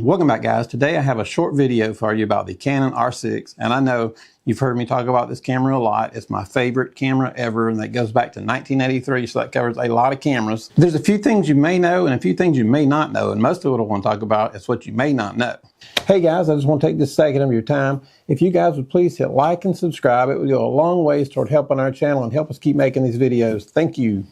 Welcome back, guys. Today I have a short video for you about the Canon R6, and I know you've heard me talk about this camera a lot. It's my favorite camera ever, and that goes back to 1983, so that covers a lot of cameras. There's a few things you may know and a few things you may not know, and most of what I want to talk about is what you may not know. Hey guys, I just want to take this second of your time. If you guys would please hit like and subscribe, it would go a long ways toward helping our channel and help us keep making these videos. Thank you.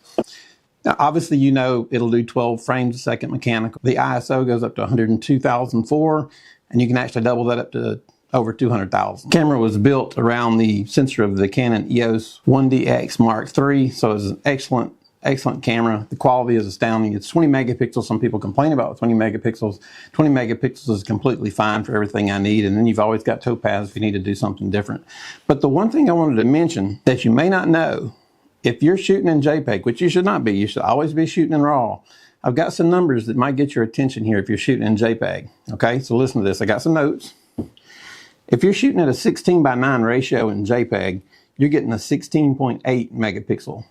Now, obviously, you know it'll do 12 frames a second mechanical. The ISO goes up to 102,004, and you can actually double that up to over 200,000. The camera was built around the sensor of the Canon EOS 1DX Mark III, so it's an excellent camera. The quality is astounding. It's 20 megapixels. Some people complain about 20 megapixels. 20 megapixels is completely fine for everything I need, and then you've always got topaz if you need to do something different. But the one thing I wanted to mention that you may not know, if you're shooting in JPEG, which you should not be, you should always be shooting in RAW. I've got some numbers that might get your attention here if you're shooting in JPEG. Okay, so listen to this. I got some notes. If you're shooting at a 16:9 ratio in JPEG, you're getting a 16.8 megapixel.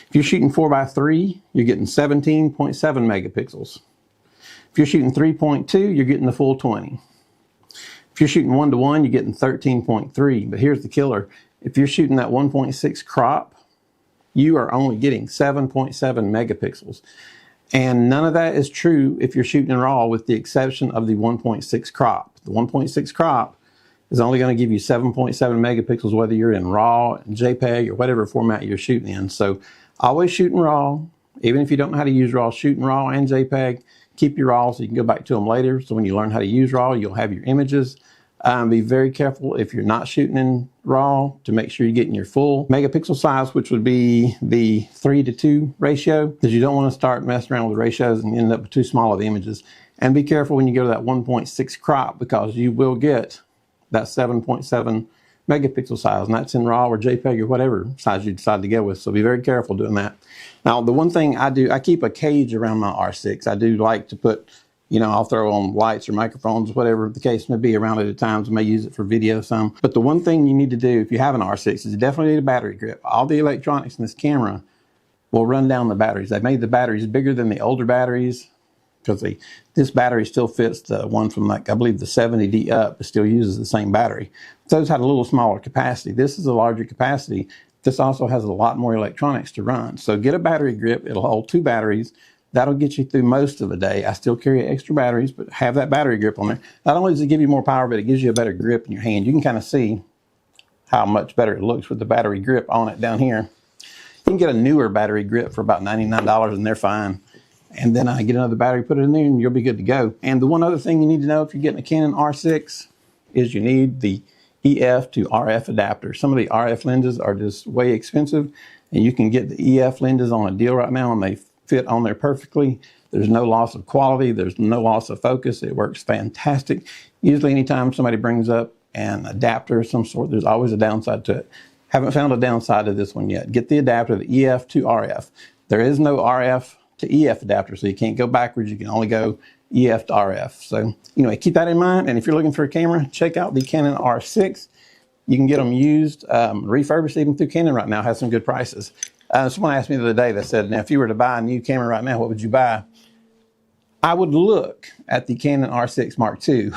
If you're shooting 4:3, you're getting 17.7 megapixels. If you're shooting 3.2, you're getting the full 20. If you're shooting 1:1, you're getting 13.3. But here's the killer. If you're shooting that 1.6 crop, you are only getting 7.7 megapixels. And none of that is true if you're shooting in RAW, with the exception of the 1.6 crop. The 1.6 crop is only going to give you 7.7 megapixels whether you're in RAW, JPEG, or whatever format you're shooting in. So always shoot in RAW. Even if you don't know how to use RAW, shoot in RAW and JPEG. Keep your RAW so you can go back to them later. So when you learn how to use RAW, you'll have your images. Be very careful if you're not shooting in RAW to make sure you're getting your full megapixel size, which would be the 3:2 ratio, because you don't want to start messing around with ratios and end up with too small of images. And be careful when you go to that 1.6 crop, because you will get that 7.7 megapixel size, and that's in RAW or JPEG or whatever size you decide to go with. So be very careful doing that. Now, the one thing I do, I keep a cage around my R6. I do like to put, I'll throw on lights or microphones, whatever the case may be, around it at times. I may use it for video some. But the one thing you need to do if you have an R6 is you definitely need a battery grip. All the electronics in this camera will run down the batteries. They've made the batteries bigger than the older batteries, because this battery still fits the one from, like, I believe the 70D up. It still uses the same battery. Those had a little smaller capacity. This is a larger capacity. This also has a lot more electronics to run. So get a battery grip. It'll hold 2 batteries. That'll get you through most of the day. I still carry extra batteries, but have that battery grip on there. Not only does it give you more power, but it gives you a better grip in your hand. You can kind of see how much better it looks with the battery grip on it down here. You can get a newer battery grip for about $99, and they're fine. And then I get another battery, put it in there, and you'll be good to go. And the one other thing you need to know if you're getting a Canon R6 is you need the EF to RF adapter. Some of the RF lenses are just way expensive, and you can get the EF lenses on a deal right now, and they fit on there perfectly. There's no loss of quality. There's no loss of focus. It works fantastic. Usually anytime somebody brings up an adapter of some sort, there's always a downside to it. Haven't found a downside to this one yet. Get the adapter, the EF to RF. There is no RF to EF adapter, so you can't go backwards. You can only go EF to RF. So anyway, keep that in mind. And if you're looking for a camera, check out the Canon R6. You can get them used, refurbished even through Canon right now. Has some good prices. Someone asked me the other day, they said, now if you were to buy a new camera right now, what would you buy? I would look at the Canon R6 Mark II,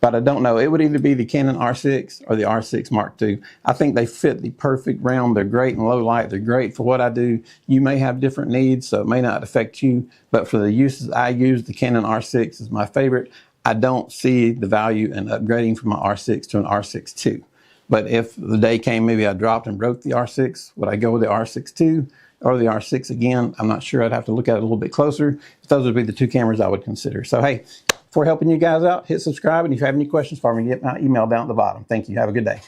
but I don't know. It would either be the Canon R6 or the R6 Mark II. I think they fit the perfect realm. They're great in low light. They're great for what I do. You may have different needs, so it may not affect you, but for the uses I use, the Canon R6 is my favorite. I don't see the value in upgrading from my R6 to an R6 II. But if the day came, maybe I dropped and broke the R6, would I go with the R6 II or the R6 again? I'm not sure. I'd have to look at it a little bit closer. Those would be the 2 cameras I would consider. So, hey, for helping you guys out, hit subscribe. And if you have any questions for me, get my email down at the bottom. Thank you. Have a good day.